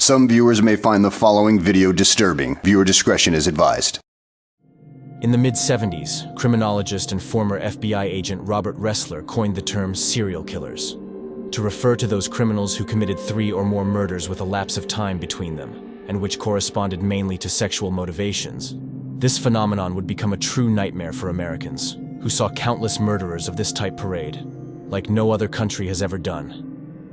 Some viewers may find the following video disturbing. Viewer discretion is advised. In the mid-70s, criminologist and former FBI agent Robert Ressler coined the term serial killers to refer to those criminals who committed 3 or more murders with a lapse of time between them, and which corresponded mainly to sexual motivations. This phenomenon would become a true nightmare for Americans, who saw countless murderers of this type parade, like no other country has ever done.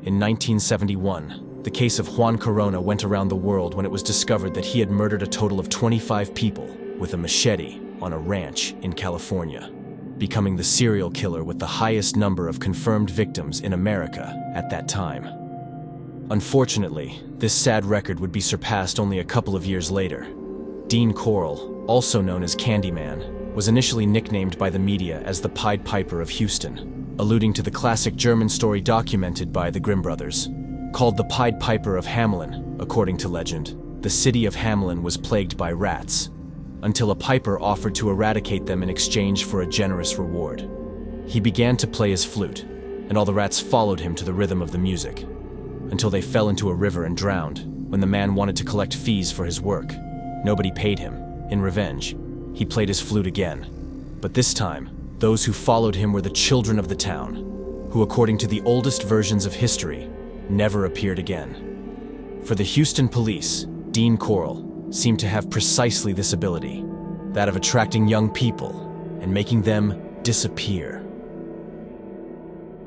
In 1971, the case of Juan Corona went around the world when it was discovered that he had murdered a total of 25 people with a machete on a ranch in California, becoming the serial killer with the highest number of confirmed victims in America at that time. Unfortunately, this sad record would be surpassed only a couple of years later. Dean Corll, also known as Candyman, was initially nicknamed by the media as the Pied Piper of Houston, alluding to the classic German story documented by the Grimm brothers. Called the Pied Piper of Hamelin, according to legend, the city of Hamelin was plagued by rats, until a piper offered to eradicate them in exchange for a generous reward. He began to play his flute, and all the rats followed him to the rhythm of the music, until they fell into a river and drowned. When the man wanted to collect fees for his work, nobody paid him. In revenge, he played his flute again. But this time, those who followed him were the children of the town, who, according to the oldest versions of history, never appeared again. For the Houston police, Dean Corll seemed to have precisely this ability, that of attracting young people and making them disappear.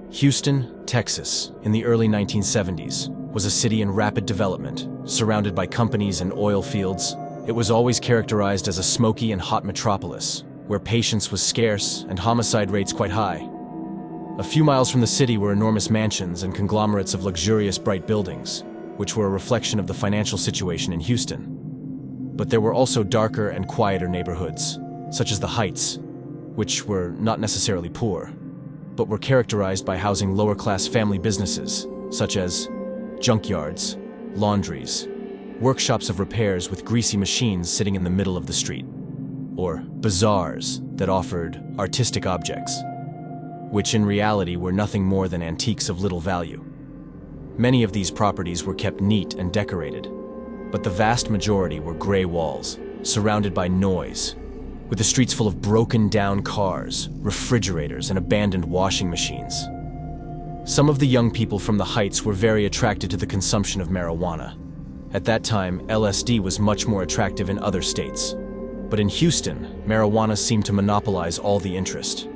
Houston, Texas, in the early 1970s, was a city in rapid development, surrounded by companies and oil fields. It was always characterized as a smoky and hot metropolis, where patience was scarce and homicide rates quite high. A few miles from the city were enormous mansions and conglomerates of luxurious bright buildings, which were a reflection of the financial situation in Houston. But there were also darker and quieter neighborhoods, such as the Heights, which were not necessarily poor, but were characterized by housing lower-class family businesses, such as junkyards, laundries, workshops of repairs with greasy machines sitting in the middle of the street, or bazaars that offered artistic objects, which in reality were nothing more than antiques of little value. Many of these properties were kept neat and decorated, but the vast majority were gray walls, surrounded by noise, with the streets full of broken-down cars, refrigerators, and abandoned washing machines. Some of the young people from the Heights were very attracted to the consumption of marijuana. At that time, LSD was much more attractive in other states. But in Houston, marijuana seemed to monopolize all the interest.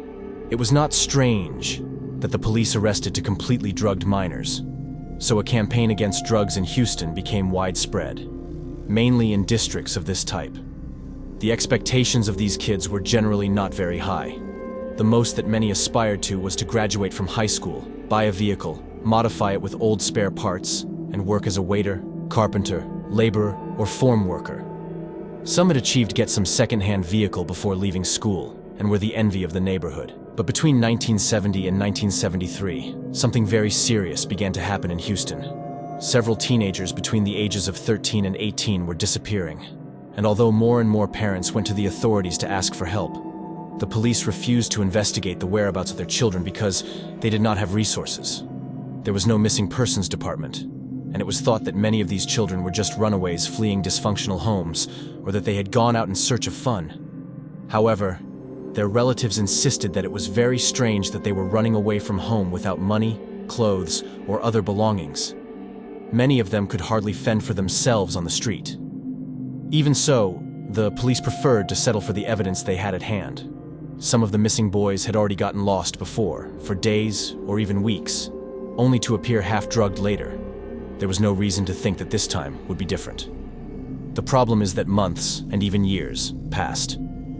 It was not strange that the police arrested to completely drugged minors, so a campaign against drugs in Houston became widespread, mainly in districts of this type. The expectations of these kids were generally not very high. The most that many aspired to was to graduate from high school, buy a vehicle, modify it with old spare parts, and work as a waiter, carpenter, laborer, or farm worker. Some had achieved get some second-hand vehicle before leaving school and were the envy of the neighborhood. But between 1970 and 1973, something very serious began to happen in Houston. Several teenagers between the ages of 13 and 18 were disappearing, and although more and more parents went to the authorities to ask for help, the police refused to investigate the whereabouts of their children because they did not have resources. There was no missing persons department, and it was thought that many of these children were just runaways fleeing dysfunctional homes, or that they had gone out in search of fun. However, their relatives insisted that it was very strange that they were running away from home without money, clothes, or other belongings. Many of them could hardly fend for themselves on the street. Even so, the police preferred to settle for the evidence they had at hand. Some of the missing boys had already gotten lost before, for days or even weeks, only to appear half-drugged later. There was no reason to think that this time would be different. The problem is that months, and even years, passed,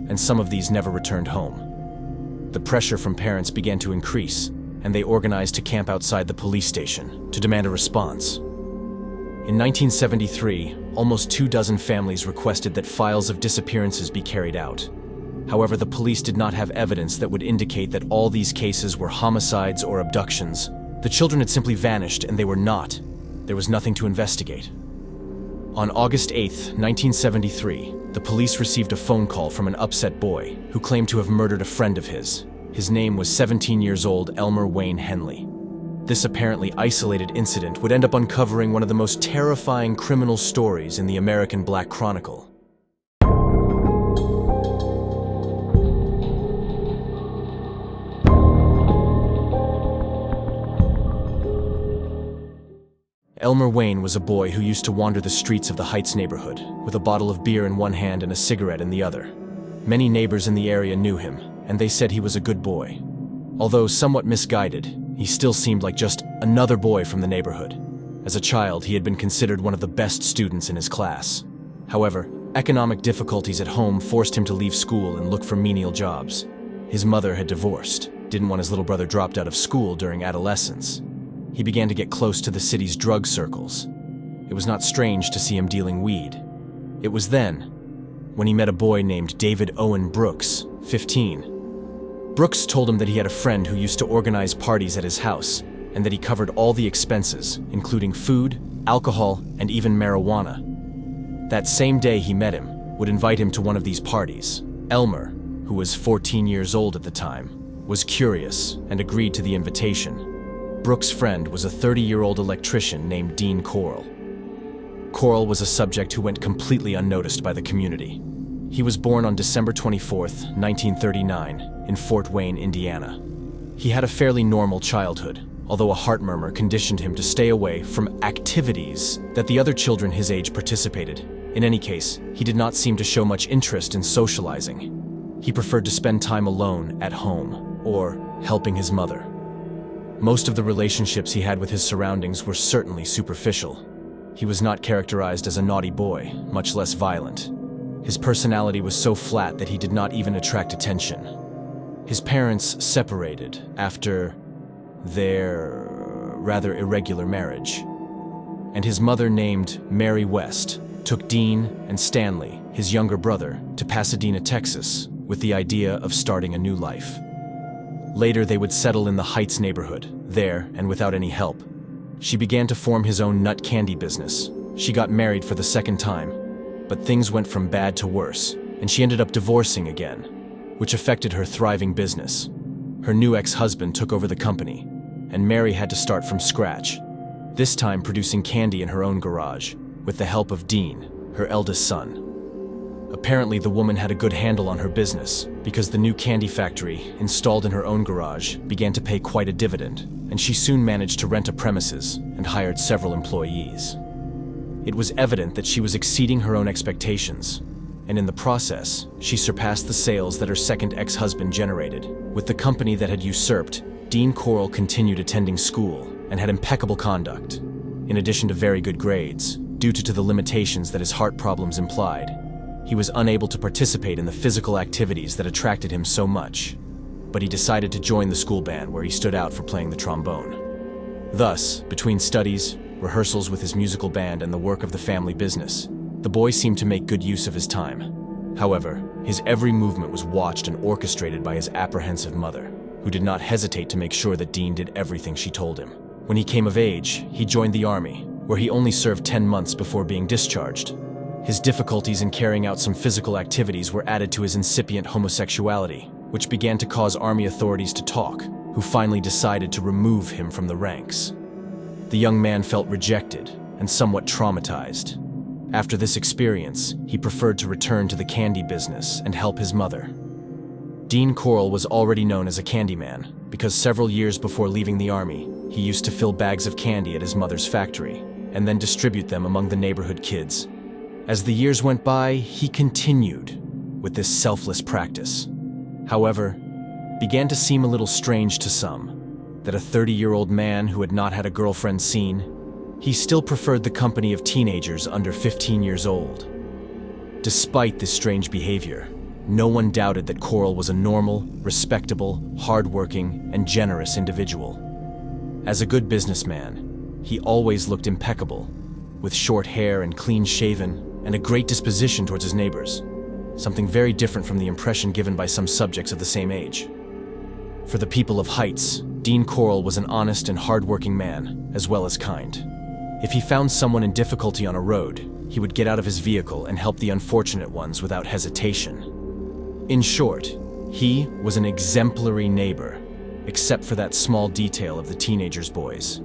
and some of these never returned home. The pressure from parents began to increase, and they organized to camp outside the police station to demand a response. In 1973, almost 24 families requested that files of disappearances be carried out. However, the police did not have evidence that would indicate that all these cases were homicides or abductions. The children had simply vanished, and they were not. There was nothing to investigate. On August 8, 1973, the police received a phone call from an upset boy who claimed to have murdered a friend of his. His name was 17 years old Elmer Henley. This apparently isolated incident would end up uncovering one of the most terrifying criminal stories in the American Black Chronicle. Elmer Wayne was a boy who used to wander the streets of the Heights neighborhood, with a bottle of beer in one hand and a cigarette in the other. Many neighbors in the area knew him, and they said he was a good boy. Although somewhat misguided, he still seemed like just another boy from the neighborhood. As a child, he had been considered one of the best students in his class. However, economic difficulties at home forced him to leave school and look for menial jobs. His mother had divorced, didn't want his little brother dropped out of school during adolescence. He began to get close to the city's drug circles. It was not strange to see him dealing weed. It was then, when he met a boy named David Owen Brooks, 15. Brooks told him that he had a friend who used to organize parties at his house, and that he covered all the expenses, including food, alcohol, and even marijuana. That same day he met him, would invite him to one of these parties. Elmer, who was 14 years old at the time, was curious and agreed to the invitation. Brooks' friend was a 30-year-old electrician named Dean Corll. Corll was a subject who went completely unnoticed by the community. He was born on December 24, 1939, in Fort Wayne, Indiana. He had a fairly normal childhood, although a heart murmur conditioned him to stay away from activities that the other children his age participated. In any case, he did not seem to show much interest in socializing. He preferred to spend time alone at home, or helping his mother. Most of the relationships he had with his surroundings were certainly superficial. He was not characterized as a naughty boy, much less violent. His personality was so flat that he did not even attract attention. His parents separated after their rather irregular marriage, and his mother, named Mary West, took Dean and Stanley, his younger brother, to Pasadena, Texas, with the idea of starting a new life. Later, they would settle in the Heights neighborhood, there and without any help. She began to form his own nut candy business. She got married for the second time, but things went from bad to worse, and she ended up divorcing again, which affected her thriving business. Her new ex-husband took over the company, and Mary had to start from scratch, this time producing candy in her own garage, with the help of Dean, her eldest son. Apparently, the woman had a good handle on her business, because the new candy factory, installed in her own garage, began to pay quite a dividend, and she soon managed to rent a premises and hired several employees. It was evident that she was exceeding her own expectations, and in the process, she surpassed the sales that her second ex-husband generated. With the company that had usurped, Dean Corll continued attending school and had impeccable conduct, in addition to very good grades, due to the limitations that his heart problems implied. He was unable to participate in the physical activities that attracted him so much, but he decided to join the school band where he stood out for playing the trombone. Thus, between studies, rehearsals with his musical band, and the work of the family business, the boy seemed to make good use of his time. However, his every movement was watched and orchestrated by his apprehensive mother, who did not hesitate to make sure that Dean did everything she told him. When he came of age, he joined the army, where he only served 10 months before being discharged. His difficulties in carrying out some physical activities were added to his incipient homosexuality, which began to cause army authorities to talk, who finally decided to remove him from the ranks. The young man felt rejected and somewhat traumatized. After this experience, he preferred to return to the candy business and help his mother. Dean Corll was already known as a Candyman because several years before leaving the army, he used to fill bags of candy at his mother's factory and then distribute them among the neighborhood kids. As the years went by, he continued with this selfless practice. However, began to seem a little strange to some that a 30-year-old man who had not had a girlfriend seen, he still preferred the company of teenagers under 15 years old. Despite this strange behavior, no one doubted that Corll was a normal, respectable, hardworking, and generous individual. As a good businessman, he always looked impeccable, with short hair and clean-shaven, and a great disposition towards his neighbors, something very different from the impression given by some subjects of the same age. For the people of Heights, Dean Corll was an honest and hard-working man, as well as kind. If he found someone in difficulty on a road, he would get out of his vehicle and help the unfortunate ones without hesitation. In short, he was an exemplary neighbor, except for that small detail of the teenagers' boys.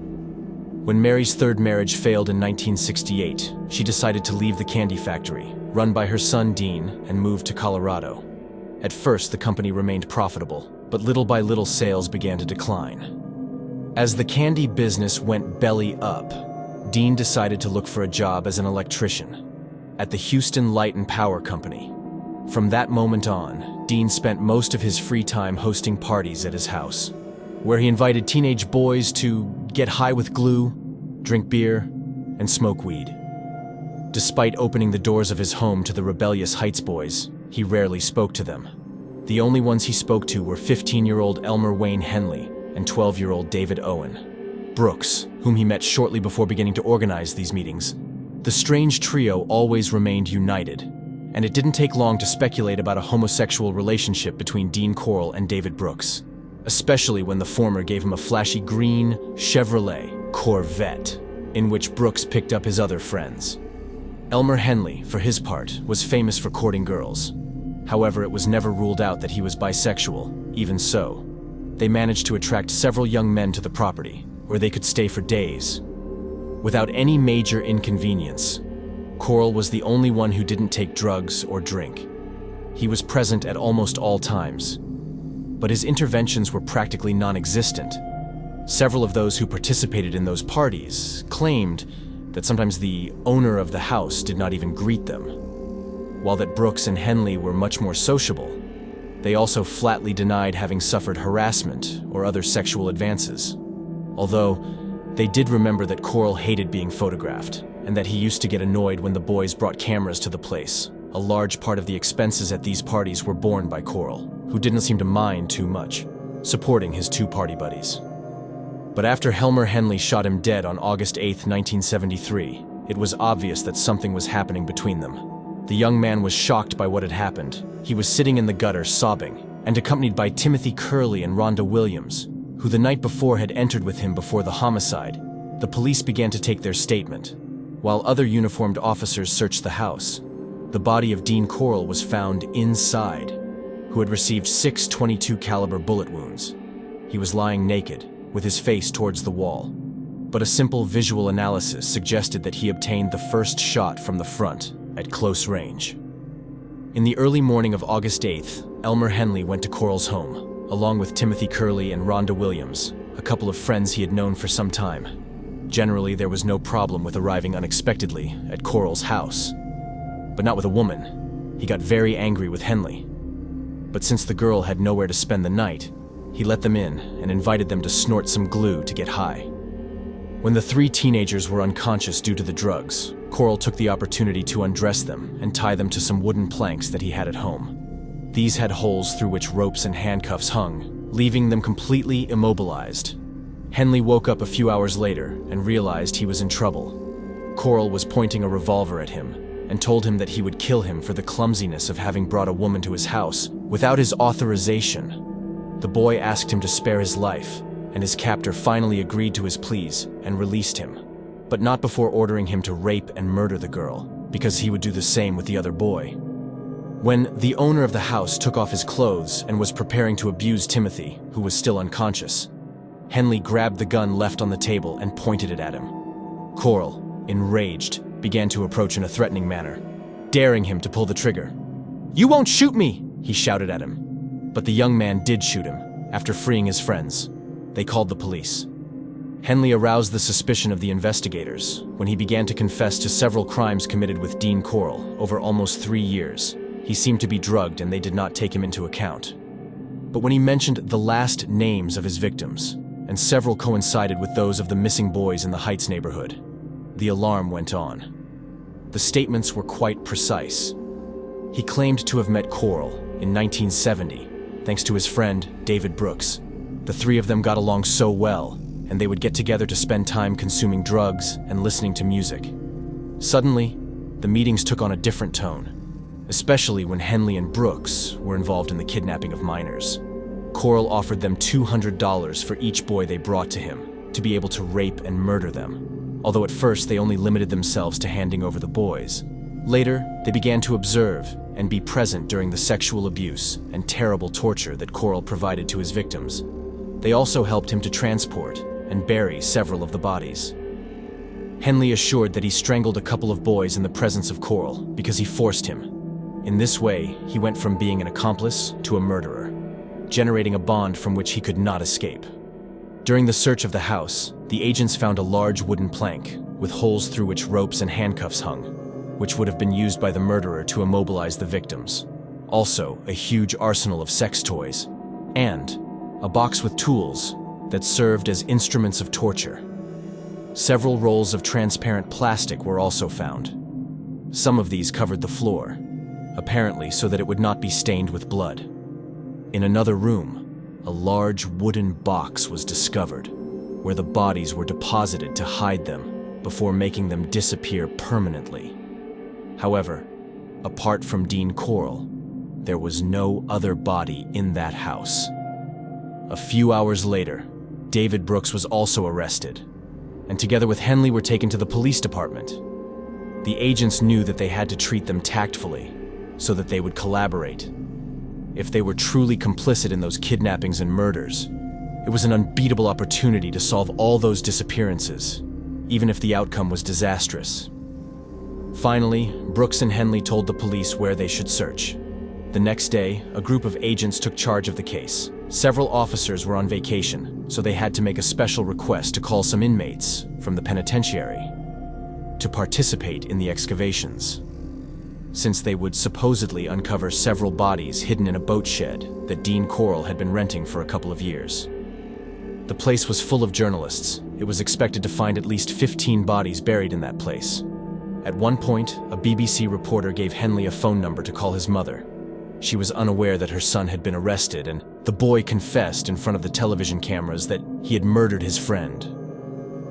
When Mary's third marriage failed in 1968, she decided to leave the candy factory, run by her son Dean, and move to Colorado. At first, the company remained profitable, but little by little sales began to decline. As the candy business went belly up, Dean decided to look for a job as an electrician at the Houston Light and Power Company. From that moment on, Dean spent most of his free time hosting parties at his house, where he invited teenage boys to get high with glue, drink beer, and smoke weed. Despite opening the doors of his home to the rebellious Heights boys, he rarely spoke to them. The only ones he spoke to were 15-year-old Elmer Henley and 12-year-old David Owen Brooks, whom he met shortly before beginning to organize these meetings. The strange trio always remained united, and it didn't take long to speculate about a homosexual relationship between Dean Corll and David Brooks, especially when the former gave him a flashy green Chevrolet Corvette, in which Brooks picked up his other friends. Elmer Henley, for his part, was famous for courting girls. However, it was never ruled out that he was bisexual. Even so, they managed to attract several young men to the property, where they could stay for days. Without any major inconvenience, Corll was the only one who didn't take drugs or drink. He was present at almost all times, but his interventions were practically non-existent. Several of those who participated in those parties claimed that sometimes the owner of the house did not even greet them. While that Brooks and Henley were much more sociable, they also flatly denied having suffered harassment or other sexual advances. Although, they did remember that Corll hated being photographed, and that he used to get annoyed when the boys brought cameras to the place. A large part of the expenses at these parties were borne by Corll, who didn't seem to mind too much, supporting his two party buddies. But after Elmer Henley shot him dead on August 8, 1973, it was obvious that something was happening between them. The young man was shocked by what had happened. He was sitting in the gutter sobbing, and accompanied by Timothy Curley and Rhonda Williams, who the night before had entered with him before the homicide. The police began to take their statement. While other uniformed officers searched the house, the body of Dean Corll was found inside, who had received 6 .22 caliber bullet wounds. He was lying naked, with his face towards the wall, but a simple visual analysis suggested that he obtained the first shot from the front, at close range. In the early morning of August 8th, Elmer Henley went to Corll's home, along with Timothy Curley and Rhonda Williams, a couple of friends he had known for some time. Generally, there was no problem with arriving unexpectedly at Corll's house. But not with a woman. He got very angry with Henley. But since the girl had nowhere to spend the night, he let them in and invited them to snort some glue to get high. When the 3 teenagers were unconscious due to the drugs, Corll took the opportunity to undress them and tie them to some wooden planks that he had at home. These had holes through which ropes and handcuffs hung, leaving them completely immobilized. Henley woke up a few hours later and realized he was in trouble. Corll was pointing a revolver at him and told him that he would kill him for the clumsiness of having brought a woman to his house without his authorization. The boy asked him to spare his life, and his captor finally agreed to his pleas and released him, but not before ordering him to rape and murder the girl, because he would do the same with the other boy. When the owner of the house took off his clothes and was preparing to abuse Timothy, who was still unconscious, Henley grabbed the gun left on the table and pointed it at him. Corll, enraged, began to approach in a threatening manner, daring him to pull the trigger. "You won't shoot me!" he shouted at him. But the young man did shoot him, after freeing his friends. They called the police. Henley aroused the suspicion of the investigators when he began to confess to several crimes committed with Dean Corll over almost 3 years. He seemed to be drugged and they did not take him into account. But when he mentioned the last names of his victims, and several coincided with those of the missing boys in the Heights neighborhood, the alarm went on. The statements were quite precise. He claimed to have met Corll in 1970, thanks to his friend, David Brooks. The 3 of them got along so well, and they would get together to spend time consuming drugs and listening to music. Suddenly, the meetings took on a different tone, especially when Henley and Brooks were involved in the kidnapping of minors. Corll offered them $200 for each boy they brought to him, to be able to rape and murder them, although at first they only limited themselves to handing over the boys. Later, they began to observe and be present during the sexual abuse and terrible torture that Corll provided to his victims. They also helped him to transport and bury several of the bodies. Henley assured that he strangled a couple of boys in the presence of Corll because he forced him. In this way, he went from being an accomplice to a murderer, generating a bond from which he could not escape. During the search of the house, the agents found a large wooden plank with holes through which ropes and handcuffs hung, which would have been used by the murderer to immobilize the victims. Also, a huge arsenal of sex toys, and a box with tools that served as instruments of torture. Several rolls of transparent plastic were also found. Some of these covered the floor, apparently so that it would not be stained with blood. In another room, a large wooden box was discovered, where the bodies were deposited to hide them before making them disappear permanently. However, apart from Dean Corll, there was no other body in that house. A few hours later, David Brooks was also arrested, and together with Henley were taken to the police department. The agents knew that they had to treat them tactfully, so that they would collaborate. If they were truly complicit in those kidnappings and murders, it was an unbeatable opportunity to solve all those disappearances, even if the outcome was disastrous. Finally, Brooks and Henley told the police where they should search. The next day, a group of agents took charge of the case. Several officers were on vacation, so they had to make a special request to call some inmates from the penitentiary to participate in the excavations, since they would supposedly uncover several bodies hidden in a boat shed that Dean Corll had been renting for a couple of years. The place was full of journalists. It was expected to find at least 15 bodies buried in that place. At one point, a BBC reporter gave Henley a phone number to call his mother. She was unaware that her son had been arrested, and the boy confessed in front of the television cameras that he had murdered his friend.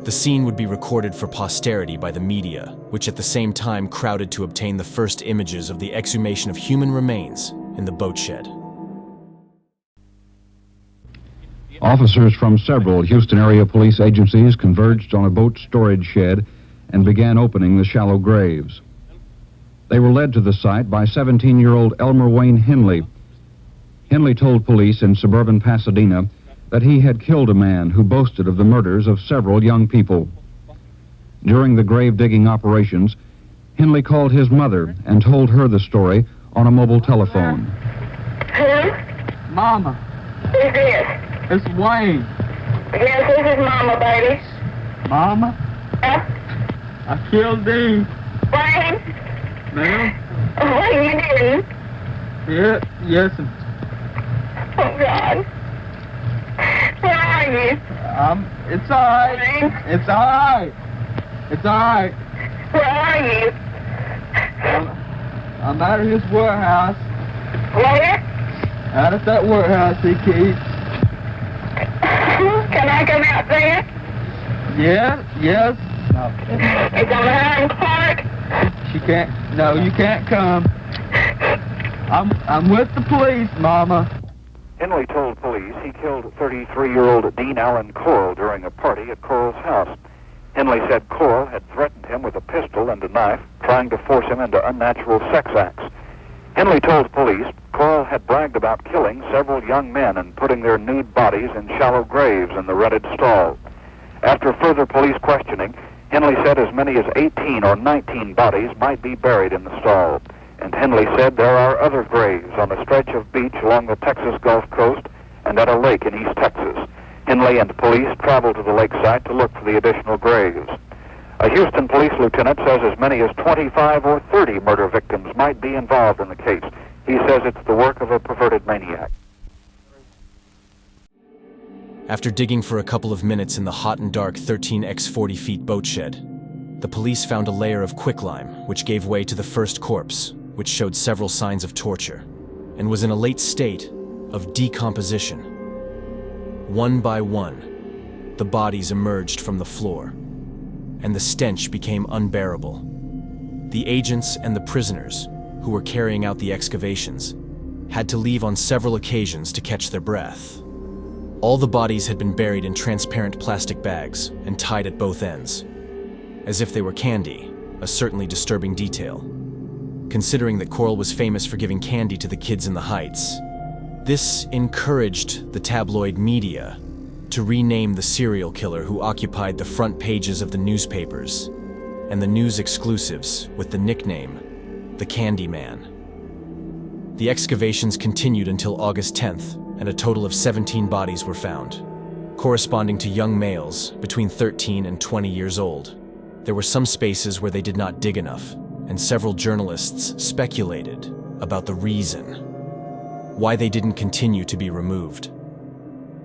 The scene would be recorded for posterity by the media, which at the same time crowded to obtain the first images of the exhumation of human remains in the boat shed. Officers from several Houston area police agencies converged on a boat storage shed and began opening the shallow graves. They were led to the site by 17-year-old Elmer Henley. Henley told police in suburban Pasadena that he had killed a man who boasted of the murders of several young people. During the grave-digging operations, Henley called his mother and told her the story on a mobile telephone. Who? Mama, Who's this? it's Wayne. Yes, this is Mama, baby. Mama, Huh? I killed Dean. Wayne? Ma'am? What are you doing? Yes. Oh, God. Where are you? It's all right. Wayne? It's all right. It's all right. Where are you? I'm out of his warehouse. Where? Out at that warehouse he keeps. Can I come out there? Yes. No. It's on the Highland Park. She can't. No, you can't come. I'm with the police, Mama. Henley told police he killed 33-year-old Dean Allen Corll during a party at Corll's house. Henley said Corll had threatened him with a pistol and a knife, trying to force him into unnatural sex acts. Henley told police Corll had bragged about killing several young men and putting their nude bodies in shallow graves in the rutted stall. After further police questioning, Henley said as many as 18 or 19 bodies might be buried in the stall. And Henley said there are other graves on a stretch of beach along the Texas Gulf Coast and at a lake in East Texas. Henley and police traveled to the lake site to look for the additional graves. A Houston police lieutenant says as many as 25 or 30 murder victims might be involved in the case. He says it's the work of a perverted maniac. After digging for a couple of minutes in the hot and dark 13x 40 feet boat shed, the police found a layer of quicklime which gave way to the first corpse, which showed several signs of torture, and was in a late state of decomposition. One by one, the bodies emerged from the floor, and the stench became unbearable. The agents and the prisoners, who were carrying out the excavations, had to leave on several occasions to catch their breath. All the bodies had been buried in transparent plastic bags and tied at both ends, as if they were candy, a certainly disturbing detail. Considering that Corll was famous for giving candy to the kids in the Heights, this encouraged the tabloid media to rename the serial killer who occupied the front pages of the newspapers and the news exclusives with the nickname, the Candyman. The excavations continued until August 10th, and a total of 17 bodies were found, corresponding to young males between 13 and 20 years old. There were some spaces where they did not dig enough, and several journalists speculated about the reason why they didn't continue to be removed.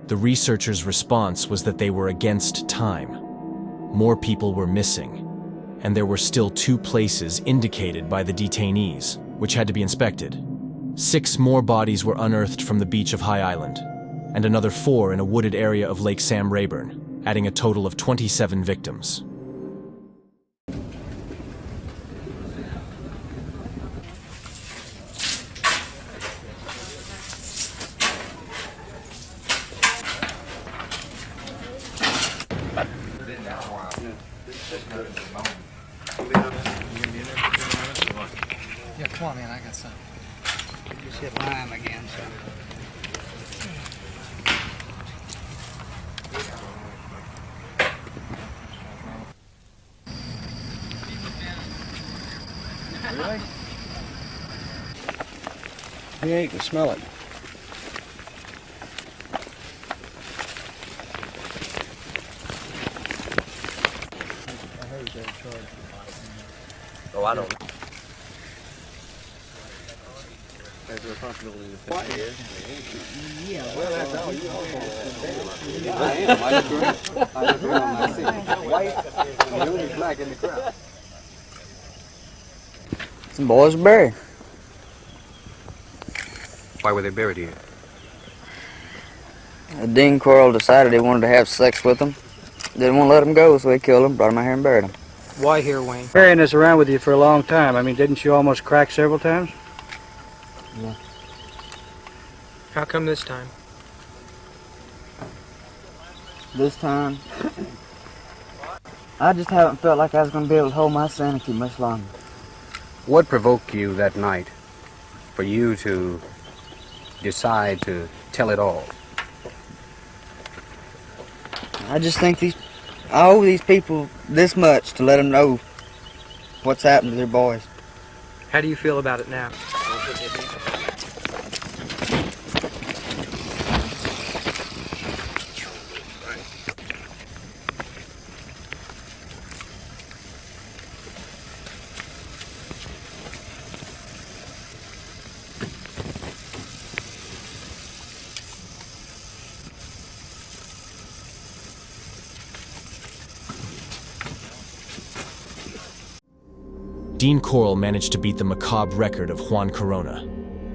The researchers' response was that they were against time. More people were missing, and there were still 2 places indicated by the detainees, which had to be inspected. 6 more bodies were unearthed from the beach of High Island, and another 4 in a wooded area of Lake Sam Rayburn, adding a total of 27 victims. Yeah, come on, man, I got some. Just hit lime again, so. Really? Yeah, you can smell it. Oh, I don't know. There's a responsibility to fix it. Yeah, Well, that's all you I am. I just grew on my seat. White and the only black in the crowd. Some boys are buried. Why were they buried here? Dean Corll decided he wanted to have sex with them. Didn't want to let them go, so he killed them, brought them out here and buried them. Why here, Wayne? Carrying this around with you for a long time. I mean, didn't you almost crack several times? Yeah. How come this time? This time, I just haven't felt like I was going to be able to hold my sanity much longer. What provoked you that night for you to decide to tell it all? I just think I owe these people this much to let them know what's happened to their boys. How do you feel about it now? Dean Corll managed to beat the macabre record of Juan Corona,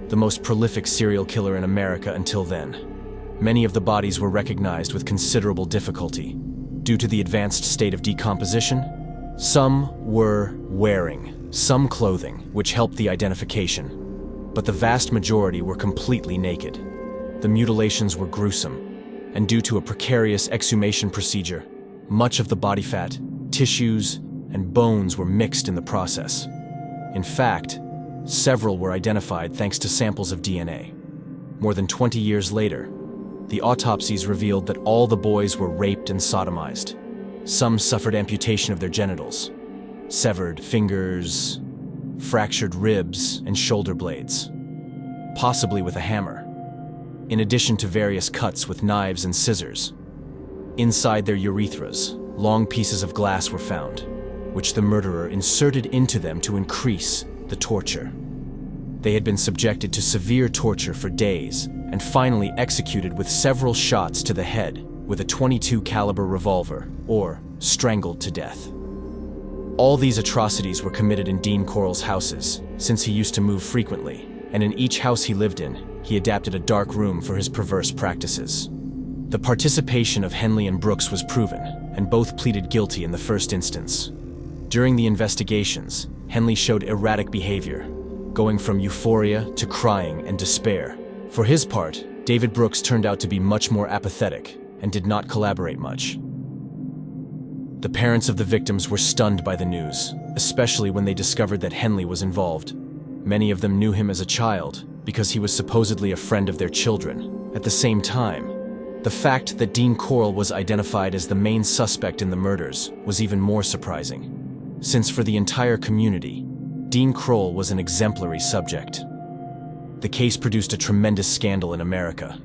the most prolific serial killer in America until then. Many of the bodies were recognized with considerable difficulty. Due to the advanced state of decomposition, some were wearing some clothing, which helped the identification, but the vast majority were completely naked. The mutilations were gruesome, and due to a precarious exhumation procedure, much of the body fat, tissues, and bones were mixed in the process. In fact, several were identified thanks to samples of DNA. More than 20 years later, the autopsies revealed that all the boys were raped and sodomized. Some suffered amputation of their genitals, severed fingers, fractured ribs, and shoulder blades, possibly with a hammer, in addition to various cuts with knives and scissors. Inside their urethras, long pieces of glass were found, which the murderer inserted into them to increase the torture. They had been subjected to severe torture for days and finally executed with several shots to the head with a .22 caliber revolver, or strangled to death. All these atrocities were committed in Dean Corll's houses, since he used to move frequently, and in each house he lived in, he adapted a dark room for his perverse practices. The participation of Henley and Brooks was proven, and both pleaded guilty in the first instance. During the investigations, Henley showed erratic behavior, going from euphoria to crying and despair. For his part, David Brooks turned out to be much more apathetic and did not collaborate much. The parents of the victims were stunned by the news, especially when they discovered that Henley was involved. Many of them knew him as a child because he was supposedly a friend of their children. At the same time, The fact that Dean Corll was identified as the main suspect in the murders was even more surprising, since for the entire community, Dean Corll was an exemplary subject. The case produced a tremendous scandal in America.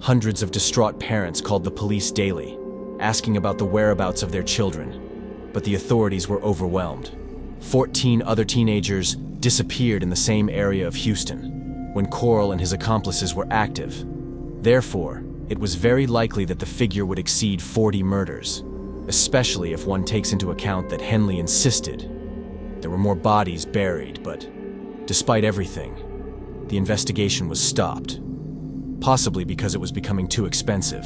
Hundreds of distraught parents called the police daily, asking about the whereabouts of their children, but the authorities were overwhelmed. 14 other teenagers disappeared in the same area of Houston, when Corll and his accomplices were active. Therefore, it was very likely that the figure would exceed 40 murders, especially if one takes into account that Henley insisted there were more bodies buried, but despite everything, the investigation was stopped, possibly because it was becoming too expensive.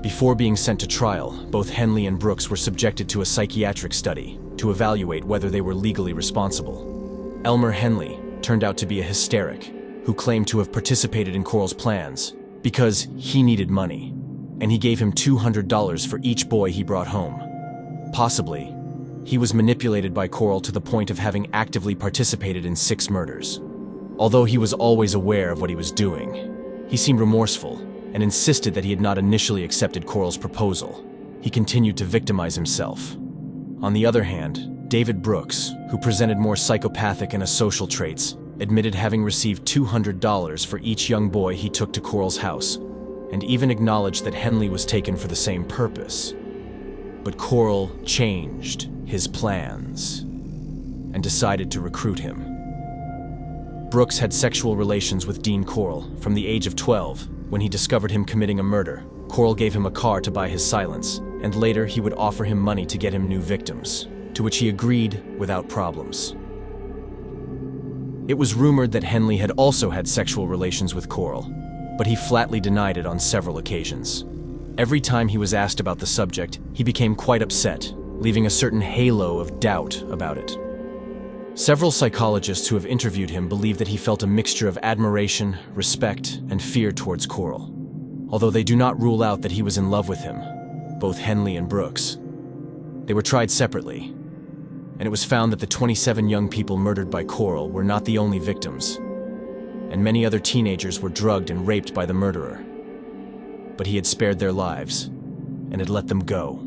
Before being sent to trial, both Henley and Brooks were subjected to a psychiatric study to evaluate whether they were legally responsible. Elmer Henley turned out to be a hysteric who claimed to have participated in Corll's plans because he needed money, and he gave him $200 for each boy he brought home. Possibly, he was manipulated by Corll to the point of having actively participated in 6 murders. Although he was always aware of what he was doing, he seemed remorseful and insisted that he had not initially accepted Corll's proposal. He continued to victimize himself. On the other hand, David Brooks, who presented more psychopathic and asocial traits, admitted having received $200 for each young boy he took to Corll's house, and even acknowledged that Henley was taken for the same purpose. But Corll changed his plans and decided to recruit him. Brooks had sexual relations with Dean Corll from the age of 12. When he discovered him committing a murder, Corll gave him a car to buy his silence, and later he would offer him money to get him new victims, to which he agreed without problems. It was rumored that Henley had also had sexual relations with Corll, but he flatly denied it on several occasions. Every time he was asked about the subject, he became quite upset, leaving a certain halo of doubt about it. Several psychologists who have interviewed him believe that he felt a mixture of admiration, respect, and fear towards Corll, although they do not rule out that he was in love with him, both Henley and Brooks. They were tried separately, and it was found that the 27 young people murdered by Corll were not the only victims, and many other teenagers were drugged and raped by the murderer. But he had spared their lives and had let them go.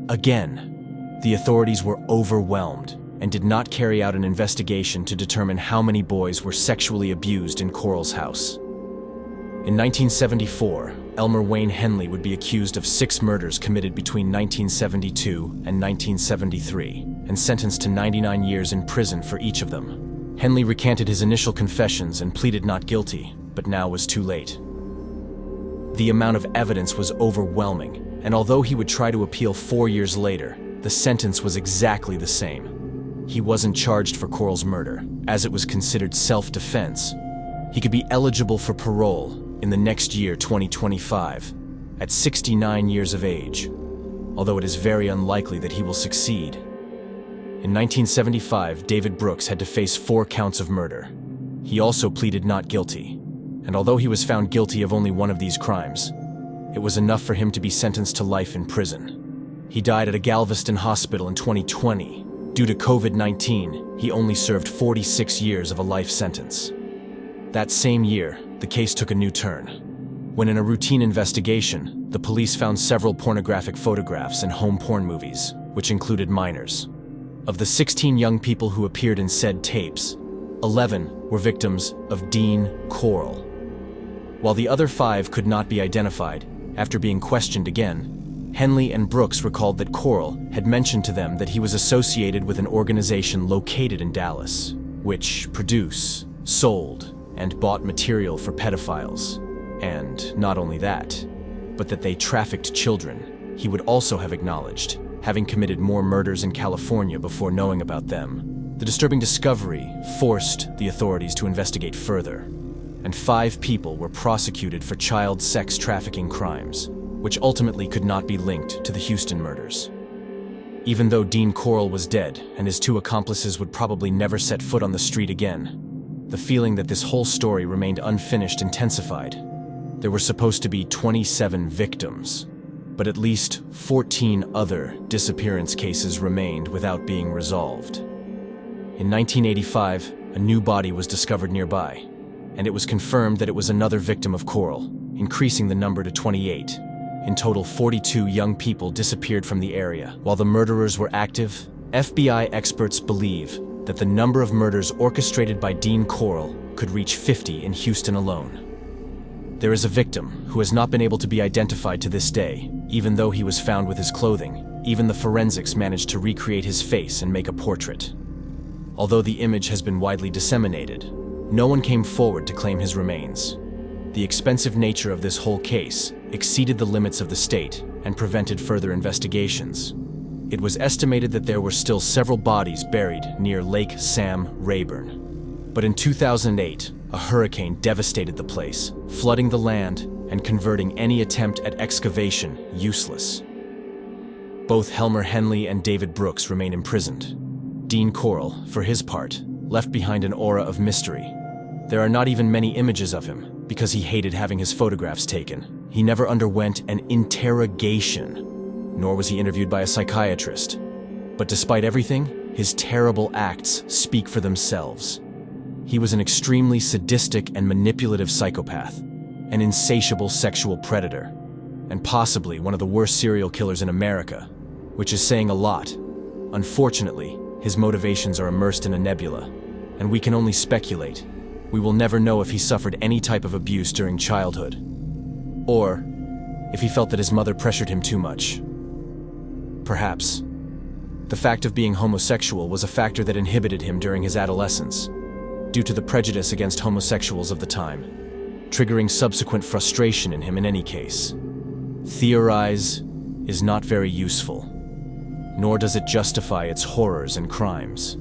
Again, the authorities were overwhelmed and did not carry out an investigation to determine how many boys were sexually abused in Corll's house. In 1974, Elmer Wayne Henley would be accused of 6 murders committed between 1972 and 1973, and sentenced to 99 years in prison for each of them. Henley recanted his initial confessions and pleaded not guilty, but now was too late. The amount of evidence was overwhelming, and although he would try to appeal 4 years later, the sentence was exactly the same. He wasn't charged for Corll's murder, as it was considered self-defense. He could be eligible for parole in the next year, 2025, at 69 years of age, although it is very unlikely that he will succeed. In 1975, David Brooks had to face 4 counts of murder. He also pleaded not guilty, and although he was found guilty of only one of these crimes, it was enough for him to be sentenced to life in prison. He died at a Galveston hospital in 2020. Due to COVID-19, he only served 46 years of a life sentence. That same year, the case took a new turn. When in a routine investigation, the police found several pornographic photographs and home porn movies, which included minors. Of the 16 young people who appeared in said tapes, 11 were victims of Dean Corll. While the other 5 could not be identified, after being questioned again, Henley and Brooks recalled that Corll had mentioned to them that he was associated with an organization located in Dallas, which produced, sold, and bought material for pedophiles. And not only that, but that they trafficked children. He would also have acknowledged having committed more murders in California before knowing about them. The disturbing discovery forced the authorities to investigate further, and 5 people were prosecuted for child sex trafficking crimes, which ultimately could not be linked to the Houston murders. Even though Dean Corll was dead and his 2 accomplices would probably never set foot on the street again, the feeling that this whole story remained unfinished intensified. There were supposed to be 27 victims, but at least 14 other disappearance cases remained without being resolved. In 1985, a new body was discovered nearby, and it was confirmed that it was another victim of Corll, increasing the number to 28. In total, 42 young people disappeared from the area. While the murderers were active, FBI experts believe that the number of murders orchestrated by Dean Corll could reach 50 in Houston alone. There is a victim who has not been able to be identified to this day, even though he was found with his clothing. Even the forensics managed to recreate his face and make a portrait. Although the image has been widely disseminated, no one came forward to claim his remains. The expensive nature of this whole case exceeded the limits of the state and prevented further investigations. It was estimated that there were still several bodies buried near Lake Sam Rayburn. But in 2008, a hurricane devastated the place, flooding the land and converting any attempt at excavation useless. Both Elmer Henley and David Brooks remain imprisoned. Dean Corll, for his part, left behind an aura of mystery. There are not even many images of him, because he hated having his photographs taken. He never underwent an interrogation, nor was he interviewed by a psychiatrist. But despite everything, his terrible acts speak for themselves. He was an extremely sadistic and manipulative psychopath, an insatiable sexual predator, and possibly one of the worst serial killers in America, which is saying a lot. Unfortunately, his motivations are immersed in a nebula, and we can only speculate. We will never know if he suffered any type of abuse during childhood, or if he felt that his mother pressured him too much. Perhaps the fact of being homosexual was a factor that inhibited him during his adolescence, due to the prejudice against homosexuals of the time, triggering subsequent frustration in him in any case. Theorize is not very useful, nor does it justify its horrors and crimes.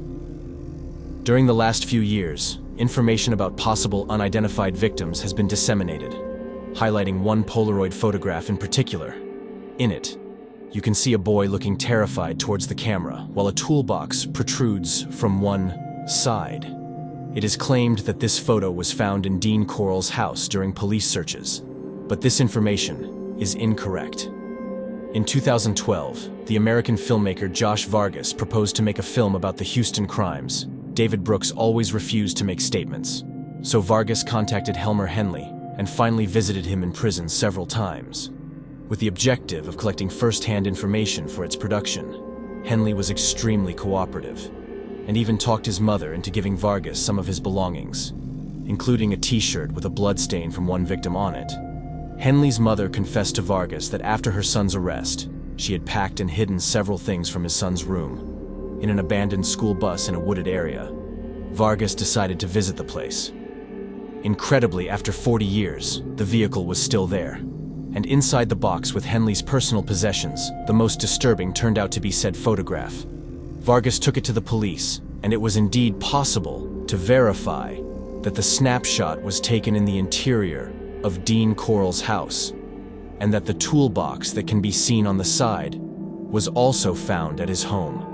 During the last few years, information about possible unidentified victims has been disseminated, highlighting one Polaroid photograph in particular. In it, you can see a boy looking terrified towards the camera, while a toolbox protrudes from one side. It is claimed that this photo was found in Dean Corll's house during police searches, but this information is incorrect. In 2012, the American filmmaker Josh Vargas proposed to make a film about the Houston crimes. David Brooks always refused to make statements, so Vargas contacted Elmer Henley and finally visited him in prison several times. With the objective of collecting first-hand information for its production, Henley was extremely cooperative, and even talked his mother into giving Vargas some of his belongings, including a t-shirt with a bloodstain from one victim on it. Henley's mother confessed to Vargas that after her son's arrest, she had packed and hidden several things from his son's room. In an abandoned school bus in a wooded area, Vargas decided to visit the place. Incredibly, after 40 years, the vehicle was still there, and inside the box with Henley's personal possessions, the most disturbing turned out to be said photograph. Vargas took it to the police, and it was indeed possible to verify that the snapshot was taken in the interior of Dean Corll's house, and that the toolbox that can be seen on the side was also found at his home.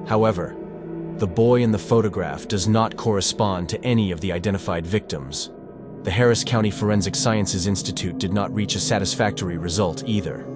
However, the boy in the photograph does not correspond to any of the identified victims. The Harris County Forensic Sciences Institute did not reach a satisfactory result either.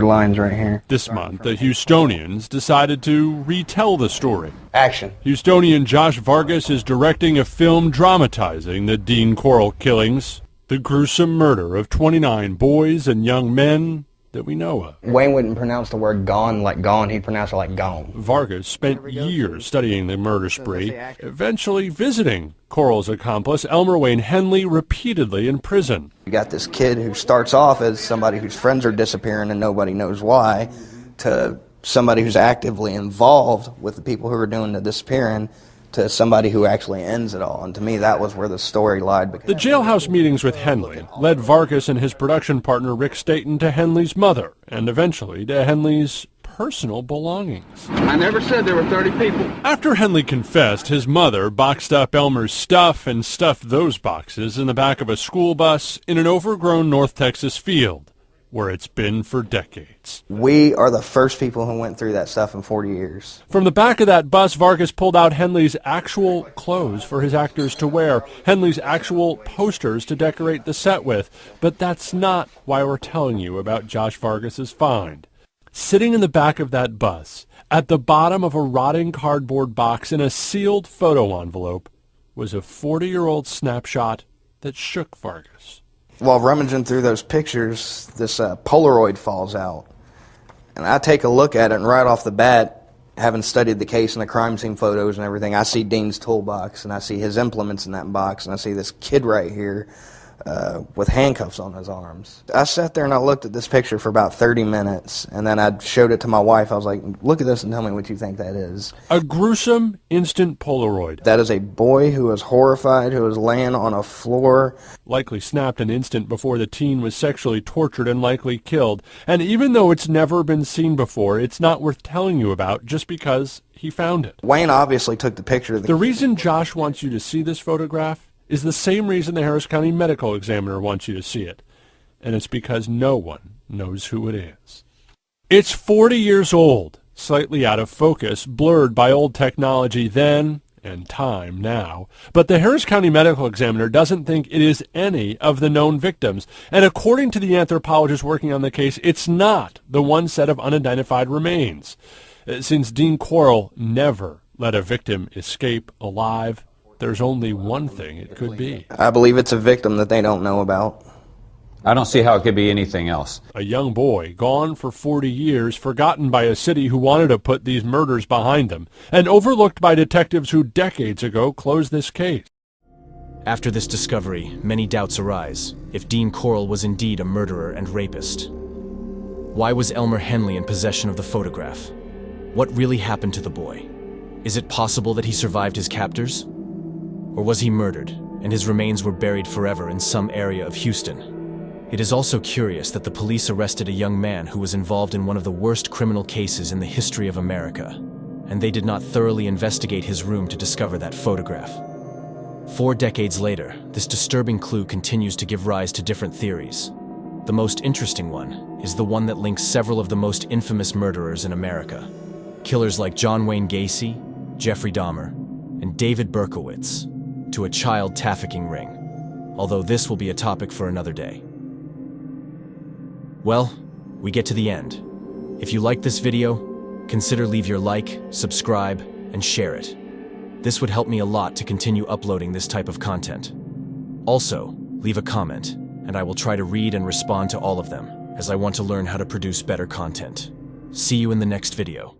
Lines right here. This month, the Houstonians decided to retell the story. Action. Houstonian Josh Vargas is directing a film dramatizing the Dean Corll killings, the gruesome murder of 29 boys and young men that we know of. Wayne wouldn't pronounce the word gone like gone, he'd pronounce it like gone. Vargas spent years studying the murder spree, eventually visiting Corll's accomplice, Elmer Wayne Henley, repeatedly in prison. You got this kid who starts off as somebody whose friends are disappearing and nobody knows why, to somebody who's actively involved with the people who are doing the disappearing, to somebody who actually ends it all. And to me, that was where the story lied. The jailhouse meetings with Henley led Vargas and his production partner Rick Staten to Henley's mother, and eventually to Henley's personal belongings. I never said there were 30 people. After Henley confessed, his mother boxed up Elmer's stuff and stuffed those boxes in the back of a school bus in an overgrown North Texas field, where it's been for decades. We are the first people who went through that stuff in 40 years. From the back of that bus, Vargas pulled out Henley's actual clothes for his actors to wear, Henley's actual posters to decorate the set with. But that's not why we're telling you about Josh Vargas's find. Sitting in the back of that bus, at the bottom of a rotting cardboard box in a sealed photo envelope, was a 40-year-old snapshot that shook Vargas. While rummaging through those pictures, this Polaroid falls out. And I take a look at it, and right off the bat, having studied the case and the crime scene photos and everything, I see Dean's toolbox, and I see his implements in that box, and I see this kid right here with handcuffs on his arms. I sat there and I looked at this picture for about 30 minutes, and then I showed it to my wife. I was like, look at this and tell me what you think that is. A gruesome instant Polaroid. That is a boy who was horrified, who was laying on a floor. Likely snapped an instant before the teen was sexually tortured and likely killed. And even though it's never been seen before, it's not worth telling you about just because he found it. Wayne obviously took the picture. The reason Josh wants you to see this photograph is the same reason the Harris County Medical Examiner wants you to see it. And it's because no one knows who it is. It's 40 years old, slightly out of focus, blurred by old technology then and time now. But the Harris County Medical Examiner doesn't think it is any of the known victims. And according to the anthropologist working on the case, it's not the one set of unidentified remains. Since Dean Corll never let a victim escape alive, there's only one thing it could be. I believe it's a victim that they don't know about. I don't see how it could be anything else. A young boy, gone for 40 years, forgotten by a city who wanted to put these murders behind them, and overlooked by detectives who decades ago closed this case. After this discovery, many doubts arise if Dean Corll was indeed a murderer and rapist. Why was Elmer Henley in possession of the photograph? What really happened to the boy? Is it possible that he survived his captors? Or was he murdered, and his remains were buried forever in some area of Houston? It is also curious that the police arrested a young man who was involved in one of the worst criminal cases in the history of America, and they did not thoroughly investigate his room to discover that photograph. 4 decades later, this disturbing clue continues to give rise to different theories. The most interesting one is the one that links several of the most infamous murderers in America. Killers like John Wayne Gacy, Jeffrey Dahmer, and David Berkowitz, to a child trafficking ring, although this will be a topic for another day. Well, we get to the end. If you like this video, consider leave your like, subscribe, and share it. This would help me a lot to continue uploading this type of content. Also, leave a comment, and I will try to read and respond to all of them, as I want to learn how to produce better content. See you in the next video.